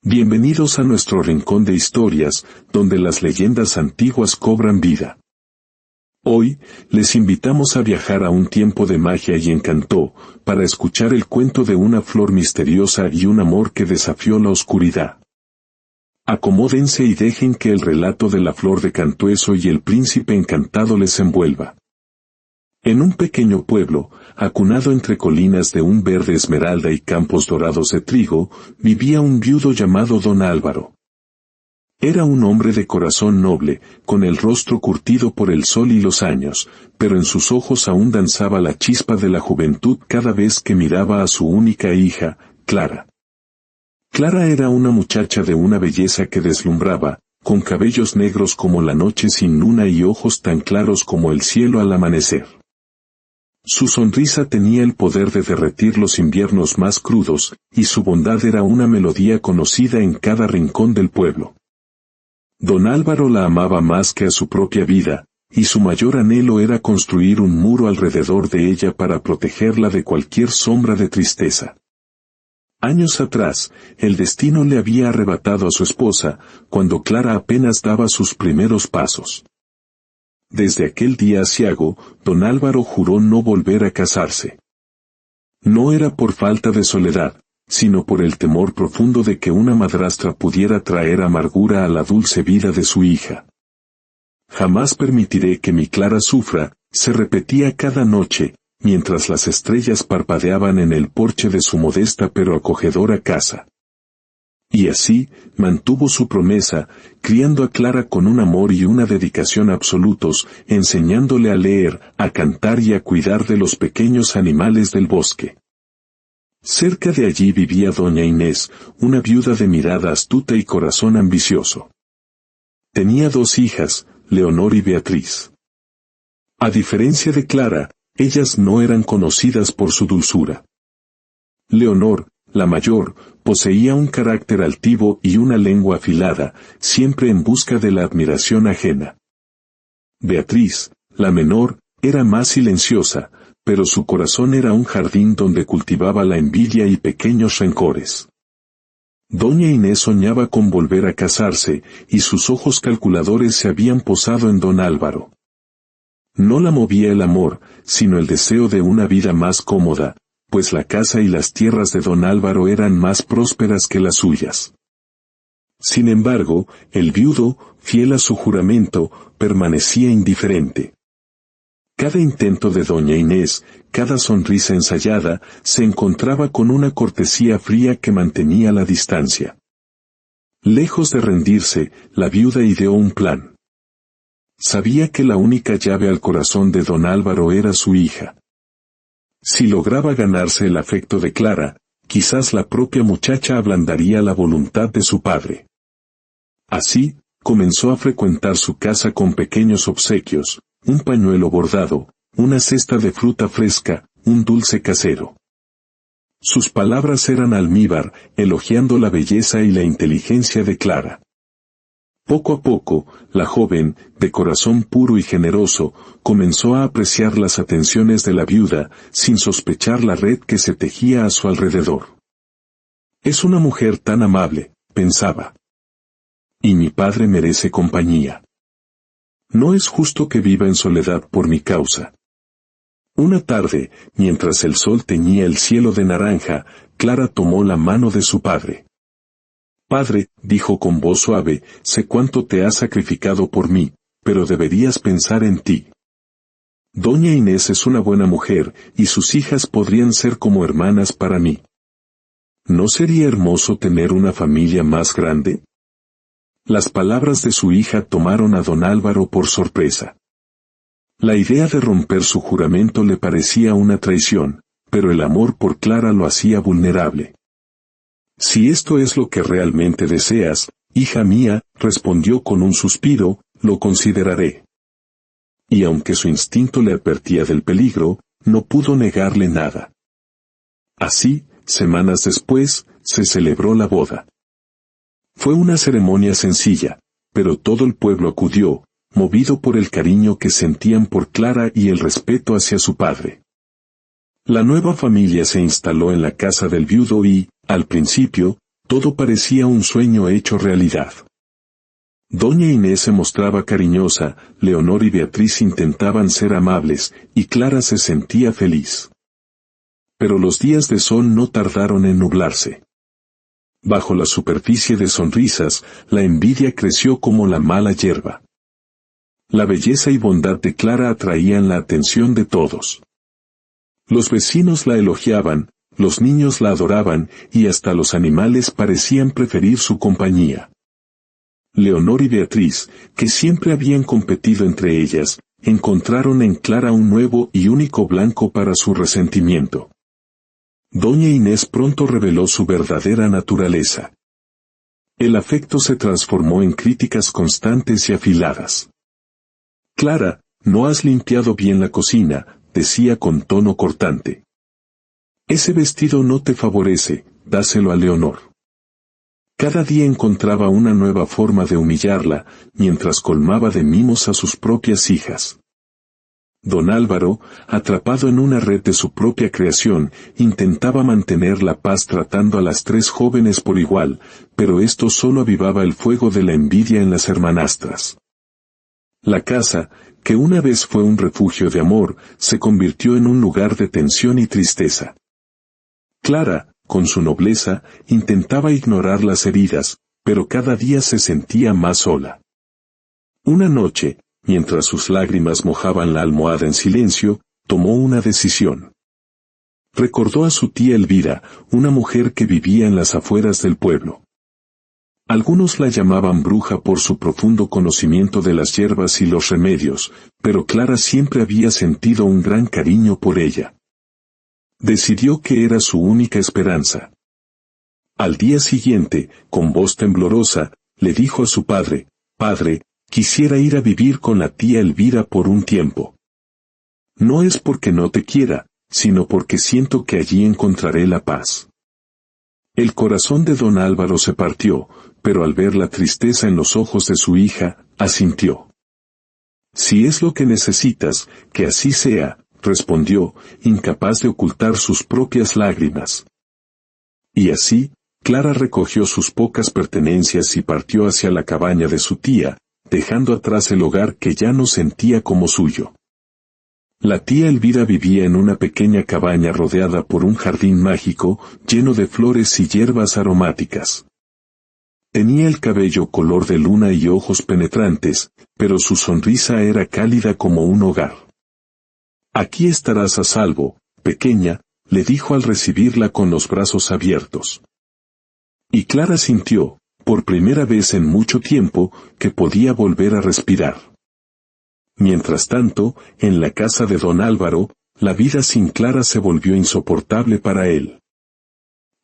Bienvenidos a nuestro rincón de historias, donde las leyendas antiguas cobran vida. Hoy, les invitamos a viajar a un tiempo de magia y encanto, para escuchar el cuento de una flor misteriosa y un amor que desafió la oscuridad. Acomódense y dejen que el relato de la flor de Cantueso y el príncipe encantado les envuelva. En un pequeño pueblo, acunado entre colinas de un verde esmeralda y campos dorados de trigo, vivía un viudo llamado Don Álvaro. Era un hombre de corazón noble, con el rostro curtido por el sol y los años, pero en sus ojos aún danzaba la chispa de la juventud cada vez que miraba a su única hija, Clara. Clara era una muchacha de una belleza que deslumbraba, con cabellos negros como la noche sin luna y ojos tan claros como el cielo al amanecer. Su sonrisa tenía el poder de derretir los inviernos más crudos, y su bondad era una melodía conocida en cada rincón del pueblo. Don Álvaro la amaba más que a su propia vida, y su mayor anhelo era construir un muro alrededor de ella para protegerla de cualquier sombra de tristeza. Años atrás, el destino le había arrebatado a su esposa, cuando Clara apenas daba sus primeros pasos. Desde aquel día aciago, Don Álvaro juró no volver a casarse. No era por falta de soledad, sino por el temor profundo de que una madrastra pudiera traer amargura a la dulce vida de su hija. Jamás permitiré que mi Clara sufra, se repetía cada noche, mientras las estrellas parpadeaban en el porche de su modesta pero acogedora casa. Y así, mantuvo su promesa, criando a Clara con un amor y una dedicación absolutos, enseñándole a leer, a cantar y a cuidar de los pequeños animales del bosque. Cerca de allí vivía doña Inés, una viuda de mirada astuta y corazón ambicioso. Tenía 2 hijas, Leonor y Beatriz. A diferencia de Clara, ellas no eran conocidas por su dulzura. Leonor, la mayor, poseía un carácter altivo y una lengua afilada, siempre en busca de la admiración ajena. Beatriz, la menor, era más silenciosa, pero su corazón era un jardín donde cultivaba la envidia y pequeños rencores. Doña Inés soñaba con volver a casarse, y sus ojos calculadores se habían posado en Don Álvaro. No la movía el amor, sino el deseo de una vida más cómoda, pues la casa y las tierras de Don Álvaro eran más prósperas que las suyas. Sin embargo, el viudo, fiel a su juramento, permanecía indiferente. Cada intento de doña Inés, cada sonrisa ensayada, se encontraba con una cortesía fría que mantenía la distancia. Lejos de rendirse, la viuda ideó un plan. Sabía que la única llave al corazón de Don Álvaro era su hija. Si lograba ganarse el afecto de Clara, quizás la propia muchacha ablandaría la voluntad de su padre. Así, comenzó a frecuentar su casa con pequeños obsequios, un pañuelo bordado, una cesta de fruta fresca, un dulce casero. Sus palabras eran almíbar, elogiando la belleza y la inteligencia de Clara. Poco a poco, la joven, de corazón puro y generoso, comenzó a apreciar las atenciones de la viuda, sin sospechar la red que se tejía a su alrededor. Es una mujer tan amable, pensaba. Y mi padre merece compañía. No es justo que viva en soledad por mi causa. Una tarde, mientras el sol teñía el cielo de naranja, Clara tomó la mano de su padre. Padre, dijo con voz suave, sé cuánto te has sacrificado por mí, pero deberías pensar en ti. Doña Inés es una buena mujer, y sus hijas podrían ser como hermanas para mí. ¿No sería hermoso tener una familia más grande? Las palabras de su hija tomaron a Don Álvaro por sorpresa. La idea de romper su juramento le parecía una traición, pero el amor por Clara lo hacía vulnerable. Si esto es lo que realmente deseas, hija mía, respondió con un suspiro, lo consideraré. Y aunque su instinto le advertía del peligro, no pudo negarle nada. Así, semanas después, se celebró la boda. Fue una ceremonia sencilla, pero todo el pueblo acudió, movido por el cariño que sentían por Clara y el respeto hacia su padre. La nueva familia se instaló en la casa del viudo y, al principio, todo parecía un sueño hecho realidad. Doña Inés se mostraba cariñosa, Leonor y Beatriz intentaban ser amables, y Clara se sentía feliz. Pero los días de sol no tardaron en nublarse. Bajo la superficie de sonrisas, la envidia creció como la mala hierba. La belleza y bondad de Clara atraían la atención de todos. Los vecinos la elogiaban, los niños la adoraban, y hasta los animales parecían preferir su compañía. Leonor y Beatriz, que siempre habían competido entre ellas, encontraron en Clara un nuevo y único blanco para su resentimiento. Doña Inés pronto reveló su verdadera naturaleza. El afecto se transformó en críticas constantes y afiladas. «Clara, no has limpiado bien la cocina», decía con tono cortante. «Ese vestido no te favorece, dáselo a Leonor». Cada día encontraba una nueva forma de humillarla, mientras colmaba de mimos a sus propias hijas. Don Álvaro, atrapado en una red de su propia creación, intentaba mantener la paz tratando a las tres jóvenes por igual, pero esto solo avivaba el fuego de la envidia en las hermanastras. La casa, que una vez fue un refugio de amor, se convirtió en un lugar de tensión y tristeza. Clara, con su nobleza, intentaba ignorar las heridas, pero cada día se sentía más sola. Una noche, mientras sus lágrimas mojaban la almohada en silencio, tomó una decisión. Recordó a su tía Elvira, una mujer que vivía en las afueras del pueblo. Algunos la llamaban bruja por su profundo conocimiento de las hierbas y los remedios, pero Clara siempre había sentido un gran cariño por ella. Decidió que era su única esperanza. Al día siguiente, con voz temblorosa, le dijo a su padre: «Padre, quisiera ir a vivir con la tía Elvira por un tiempo. No es porque no te quiera, sino porque siento que allí encontraré la paz». El corazón de don Álvaro se partió, pero al ver la tristeza en los ojos de su hija, asintió. «Si es lo que necesitas, que así sea», respondió, incapaz de ocultar sus propias lágrimas. Y así, Clara recogió sus pocas pertenencias y partió hacia la cabaña de su tía, dejando atrás el hogar que ya no sentía como suyo. La tía Elvira vivía en una pequeña cabaña rodeada por un jardín mágico, lleno de flores y hierbas aromáticas. Tenía el cabello color de luna y ojos penetrantes, pero su sonrisa era cálida como un hogar. «Aquí estarás a salvo, pequeña», le dijo al recibirla con los brazos abiertos. Y Clara sintió, por primera vez en mucho tiempo, que podía volver a respirar. Mientras tanto, en la casa de don Álvaro, la vida sin Clara se volvió insoportable para él.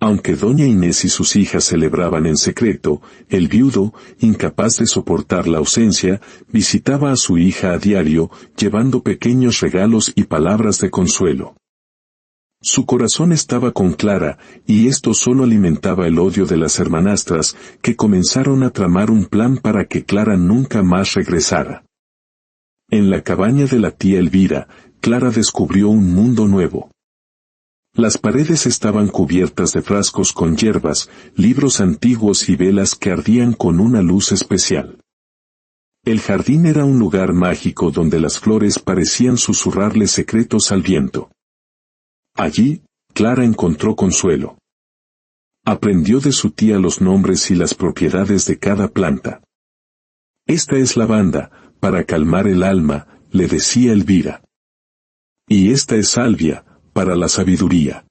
Aunque doña Inés y sus hijas celebraban en secreto, el viudo, incapaz de soportar la ausencia, visitaba a su hija a diario, llevando pequeños regalos y palabras de consuelo. Su corazón estaba con Clara, y esto solo alimentaba el odio de las hermanastras, que comenzaron a tramar un plan para que Clara nunca más regresara. En la cabaña de la tía Elvira, Clara descubrió un mundo nuevo. Las paredes estaban cubiertas de frascos con hierbas, libros antiguos y velas que ardían con una luz especial. El jardín era un lugar mágico donde las flores parecían susurrarle secretos al viento. Allí, Clara encontró consuelo. Aprendió de su tía los nombres y las propiedades de cada planta. «Esta es lavanda, para calmar el alma», le decía Elvira. «Y esta es salvia, para la sabiduría».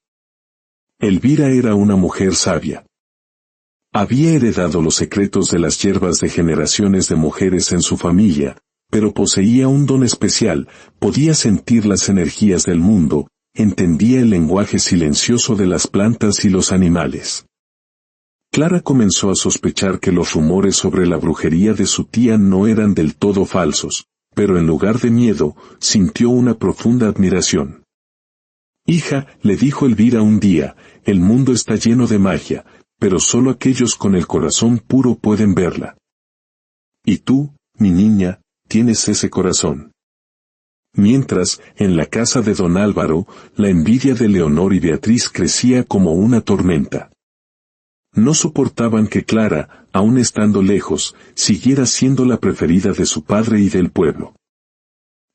Elvira era una mujer sabia. Había heredado los secretos de las hierbas de generaciones de mujeres en su familia, pero poseía un don especial, podía sentir las energías del mundo, entendía el lenguaje silencioso de las plantas y los animales. Clara comenzó a sospechar que los rumores sobre la brujería de su tía no eran del todo falsos, pero en lugar de miedo, sintió una profunda admiración. «Hija», le dijo Elvira un día, «el mundo está lleno de magia, pero solo aquellos con el corazón puro pueden verla. Y tú, mi niña, tienes ese corazón». Mientras, en la casa de don Álvaro, la envidia de Leonor y Beatriz crecía como una tormenta. No soportaban que Clara, aun estando lejos, siguiera siendo la preferida de su padre y del pueblo.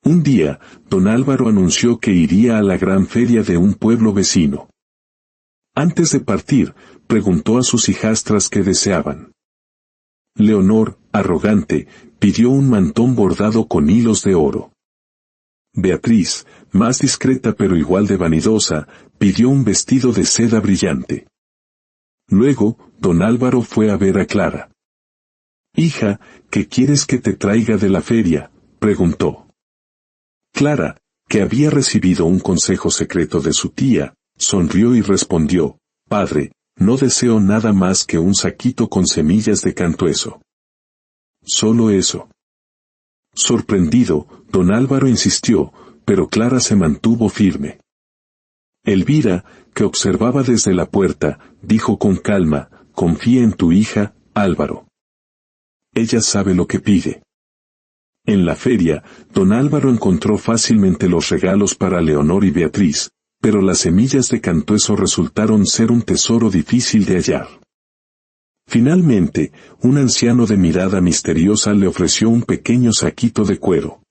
Un día, don Álvaro anunció que iría a la gran feria de un pueblo vecino. Antes de partir, preguntó a sus hijastras qué deseaban. Leonor, arrogante, pidió un mantón bordado con hilos de oro. Beatriz, más discreta pero igual de vanidosa, pidió un vestido de seda brillante. Luego, don Álvaro fue a ver a Clara. «Hija, ¿qué quieres que te traiga de la feria?», preguntó. Clara, que había recibido un consejo secreto de su tía, sonrió y respondió: «Padre, no deseo nada más que un saquito con semillas de cantueso». «¿Solo eso?». Sorprendido, don Álvaro insistió, pero Clara se mantuvo firme. Elvira, que observaba desde la puerta, dijo con calma: «Confía en tu hija, Álvaro. Ella sabe lo que pide». En la feria, don Álvaro encontró fácilmente los regalos para Leonor y Beatriz, pero las semillas de cantueso resultaron ser un tesoro difícil de hallar. Finalmente, un anciano de mirada misteriosa le ofreció un pequeño saquito de cuero.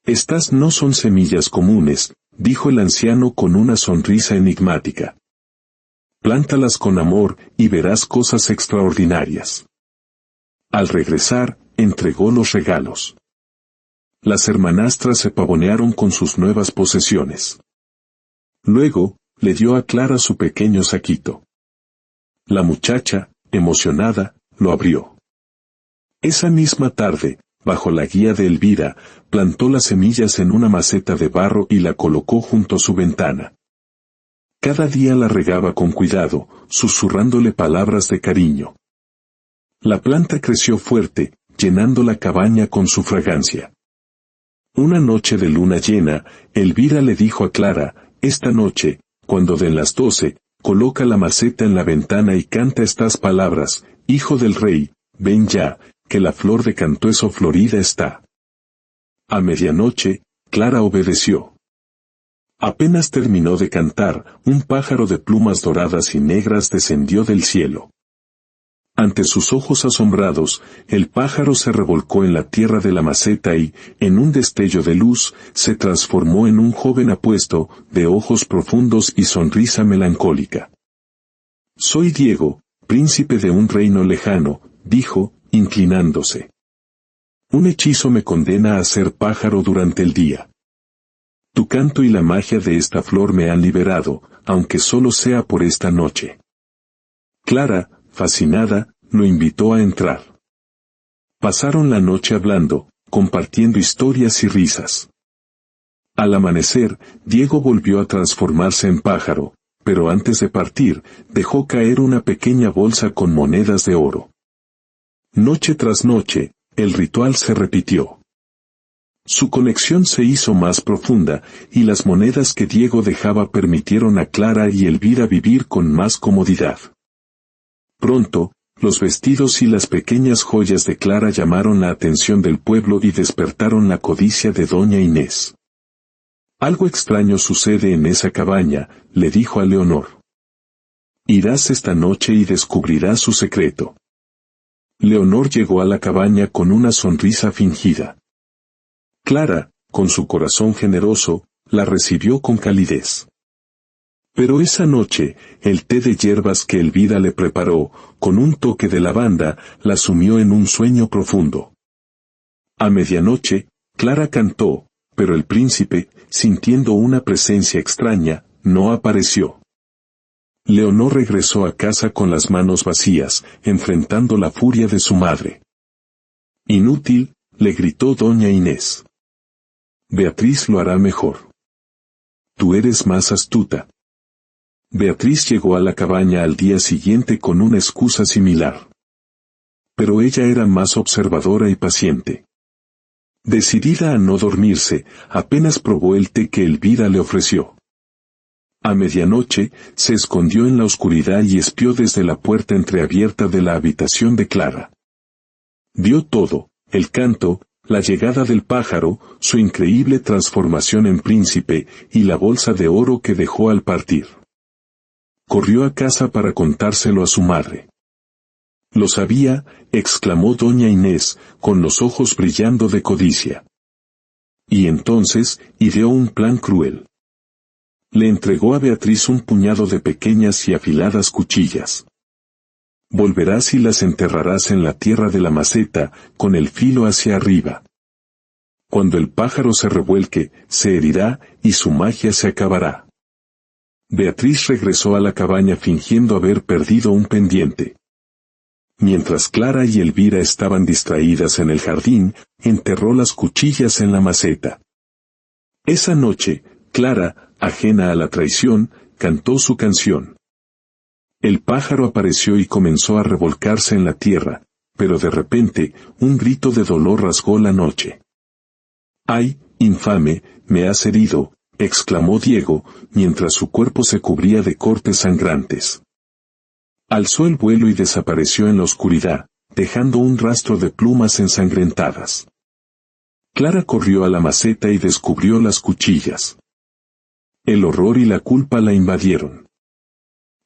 «Estas no son semillas comunes», dijo el anciano con una sonrisa enigmática. «Plántalas con amor y verás cosas extraordinarias». Al regresar, entregó los regalos. Las hermanastras se pavonearon con sus nuevas posesiones. Luego, le dio a Clara su pequeño saquito. La muchacha, emocionada, lo abrió. Esa misma tarde, bajo la guía de Elvira, plantó las semillas en una maceta de barro y la colocó junto a su ventana. Cada día la regaba con cuidado, susurrándole palabras de cariño. La planta creció fuerte, llenando la cabaña con su fragancia. Una noche de luna llena, Elvira le dijo a Clara: «Esta noche, cuando den las 12, coloca la maceta en la ventana y canta estas palabras: Hijo del rey, ven ya, que la flor de cantueso florida está». A medianoche, Clara obedeció. Apenas terminó de cantar, un pájaro de plumas doradas y negras descendió del cielo. Ante sus ojos asombrados, el pájaro se revolcó en la tierra de la maceta y, en un destello de luz, se transformó en un joven apuesto, de ojos profundos y sonrisa melancólica. «Soy Diego, príncipe de un reino lejano», dijo, inclinándose. «Un hechizo me condena a ser pájaro durante el día. Tu canto y la magia de esta flor me han liberado, aunque solo sea por esta noche». Clara, fascinada, lo invitó a entrar. Pasaron la noche hablando, compartiendo historias y risas. Al amanecer, Diego volvió a transformarse en pájaro, pero antes de partir, dejó caer una pequeña bolsa con monedas de oro. Noche tras noche, el ritual se repitió. Su conexión se hizo más profunda, y las monedas que Diego dejaba permitieron a Clara y Elvira vivir con más comodidad. Pronto, los vestidos y las pequeñas joyas de Clara llamaron la atención del pueblo y despertaron la codicia de doña Inés. «Algo extraño sucede en esa cabaña», le dijo a Leonor. «Irás esta noche y descubrirás su secreto». Leonor llegó a la cabaña con una sonrisa fingida. Clara, con su corazón generoso, la recibió con calidez. Pero esa noche, el té de hierbas que Elvira le preparó, con un toque de lavanda, la sumió en un sueño profundo. A medianoche, Clara cantó, pero el príncipe, sintiendo una presencia extraña, no apareció. Leonor regresó a casa con las manos vacías, enfrentando la furia de su madre. «Inútil», le gritó doña Inés. «Beatriz lo hará mejor. Tú eres más astuta». Beatriz llegó a la cabaña al día siguiente con una excusa similar. Pero ella era más observadora y paciente. Decidida a no dormirse, apenas probó el té que Elvira le ofreció. A medianoche, se escondió en la oscuridad y espió desde la puerta entreabierta de la habitación de Clara. Vio todo: el canto, la llegada del pájaro, su increíble transformación en príncipe, y la bolsa de oro que dejó al partir. corrió a casa para contárselo a su madre. «Lo sabía», exclamó doña Inés, con los ojos brillando de codicia. Y entonces, ideó un plan cruel. Le entregó a Beatriz un puñado de pequeñas y afiladas cuchillas. «Volverás y las enterrarás en la tierra de la maceta, con el filo hacia arriba. Cuando el pájaro se revuelque, se herirá, y su magia se acabará». Beatriz regresó a la cabaña fingiendo haber perdido un pendiente. Mientras Clara y Elvira estaban distraídas en el jardín, enterró las cuchillas en la maceta. Esa noche, Clara, ajena a la traición, cantó su canción. El pájaro apareció y comenzó a revolcarse en la tierra, pero de repente, un grito de dolor rasgó la noche. «¡Ay, infame, me has herido!», exclamó Diego, mientras su cuerpo se cubría de cortes sangrantes. Alzó el vuelo y desapareció en la oscuridad, dejando un rastro de plumas ensangrentadas. Clara corrió a la maceta y descubrió las cuchillas. El horror y la culpa la invadieron.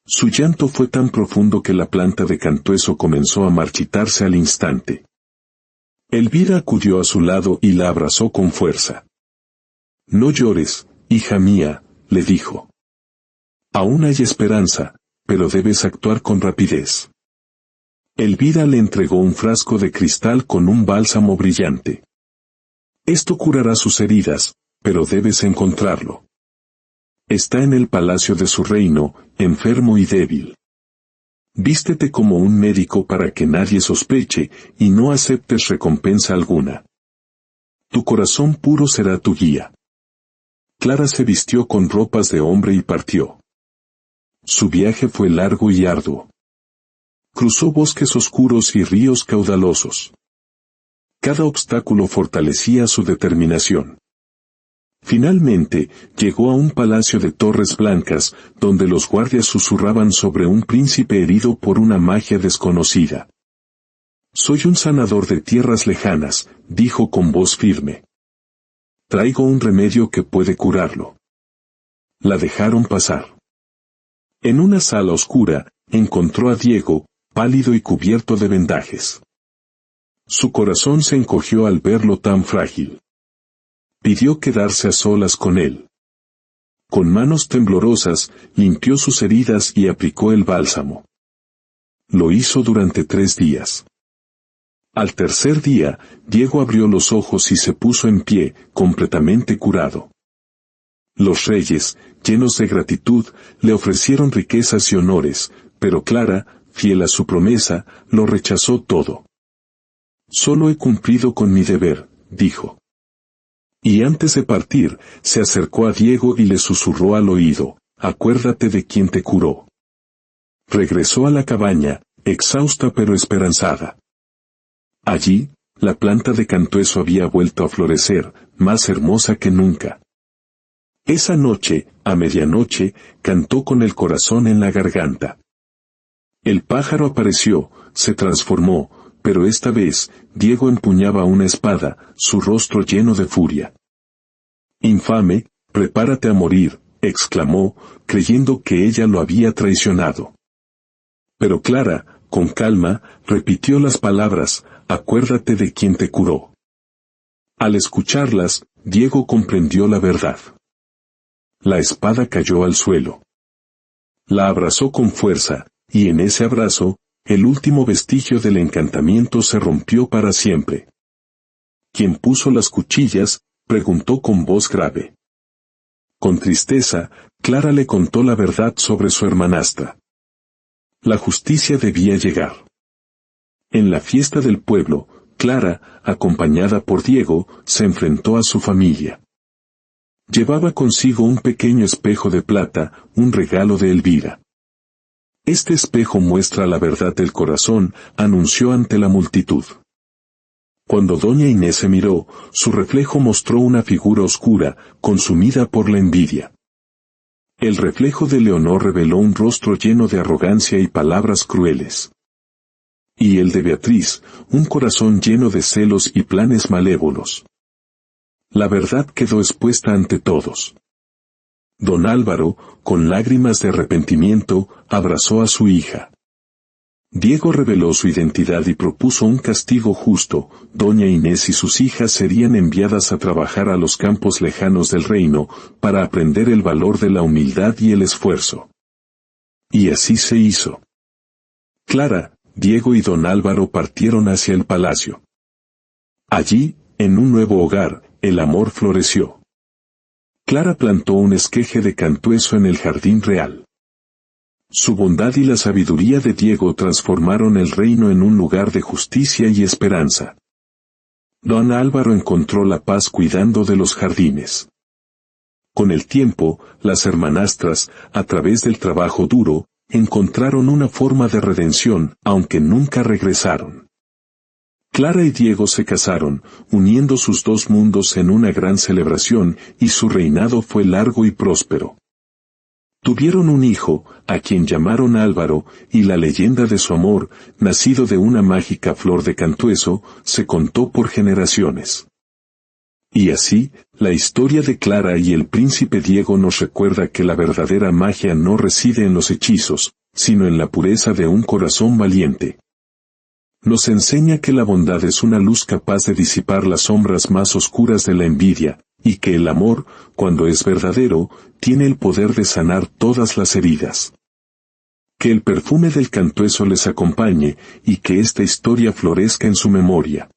Su llanto fue tan profundo que la planta de cantueso comenzó a marchitarse al instante. Elvira acudió a su lado y la abrazó con fuerza. «No llores, hija mía», le dijo. «Aún hay esperanza, pero debes actuar con rapidez». Elvira le entregó un frasco de cristal con un bálsamo brillante. «Esto curará sus heridas, pero debes encontrarlo. Está en el palacio de su reino, enfermo y débil. Vístete como un médico para que nadie sospeche, y no aceptes recompensa alguna. Tu corazón puro será tu guía». Clara se vistió con ropas de hombre y partió. Su viaje fue largo y arduo. Cruzó bosques oscuros y ríos caudalosos. Cada obstáculo fortalecía su determinación. Finalmente, llegó a un palacio de torres blancas, donde los guardias susurraban sobre un príncipe herido por una magia desconocida. «Soy un sanador de tierras lejanas», dijo con voz firme. «Traigo un remedio que puede curarlo». La dejaron pasar. En una sala oscura, encontró a Diego, pálido y cubierto de vendajes. Su corazón se encogió al verlo tan frágil. Pidió quedarse a solas con él. Con manos temblorosas, limpió sus heridas y aplicó el bálsamo. Lo hizo durante 3 días. Al tercer día, Diego abrió los ojos y se puso en pie, completamente curado. Los reyes, llenos de gratitud, le ofrecieron riquezas y honores, pero Clara, fiel a su promesa, lo rechazó todo. «Solo he cumplido con mi deber», dijo. Y antes de partir, se acercó a Diego y le susurró al oído: «Acuérdate de quien te curó». Regresó a la cabaña, exhausta pero esperanzada. Allí, la planta de cantueso había vuelto a florecer, más hermosa que nunca. Esa noche, a medianoche, cantó con el corazón en la garganta. El pájaro apareció, se transformó, pero esta vez, Diego empuñaba una espada, su rostro lleno de furia. «Infame, prepárate a morir», exclamó, creyendo que ella lo había traicionado. Pero Clara, con calma, repitió las palabras: «Acuérdate de quien te curó». Al escucharlas, Diego comprendió la verdad. La espada cayó al suelo. La abrazó con fuerza, y en ese abrazo, el último vestigio del encantamiento se rompió para siempre. «¿Quién puso las cuchillas?», preguntó con voz grave. Con tristeza, Clara le contó la verdad sobre su hermanastra. La justicia debía llegar. En la fiesta del pueblo, Clara, acompañada por Diego, se enfrentó a su familia. Llevaba consigo un pequeño espejo de plata, un regalo de Elvira. «Este espejo muestra la verdad del corazón», anunció ante la multitud. Cuando doña Inés se miró, su reflejo mostró una figura oscura, consumida por la envidia. El reflejo de Leonor reveló un rostro lleno de arrogancia y palabras crueles. Y el de Beatriz, un corazón lleno de celos y planes malévolos. La verdad quedó expuesta ante todos. Don Álvaro, con lágrimas de arrepentimiento, abrazó a su hija. Diego reveló su identidad y propuso un castigo justo. Doña Inés y sus hijas serían enviadas a trabajar a los campos lejanos del reino, para aprender el valor de la humildad y el esfuerzo. Y así se hizo. Clara, Diego y don Álvaro partieron hacia el palacio. Allí, en un nuevo hogar, el amor floreció. Clara plantó un esqueje de cantueso en el jardín real. Su bondad y la sabiduría de Diego transformaron el reino en un lugar de justicia y esperanza. Don Álvaro encontró la paz cuidando de los jardines. Con el tiempo, las hermanastras, a través del trabajo duro, encontraron una forma de redención, aunque nunca regresaron. Clara y Diego se casaron, uniendo sus dos mundos en una gran celebración, y su reinado fue largo y próspero. Tuvieron un hijo, a quien llamaron Álvaro, y la leyenda de su amor, nacido de una mágica flor de cantueso, se contó por generaciones. Y así, la historia de Clara y el príncipe Diego nos recuerda que la verdadera magia no reside en los hechizos, sino en la pureza de un corazón valiente. Nos enseña que la bondad es una luz capaz de disipar las sombras más oscuras de la envidia, y que el amor, cuando es verdadero, tiene el poder de sanar todas las heridas. Que el perfume del cantueso les acompañe, y que esta historia florezca en su memoria.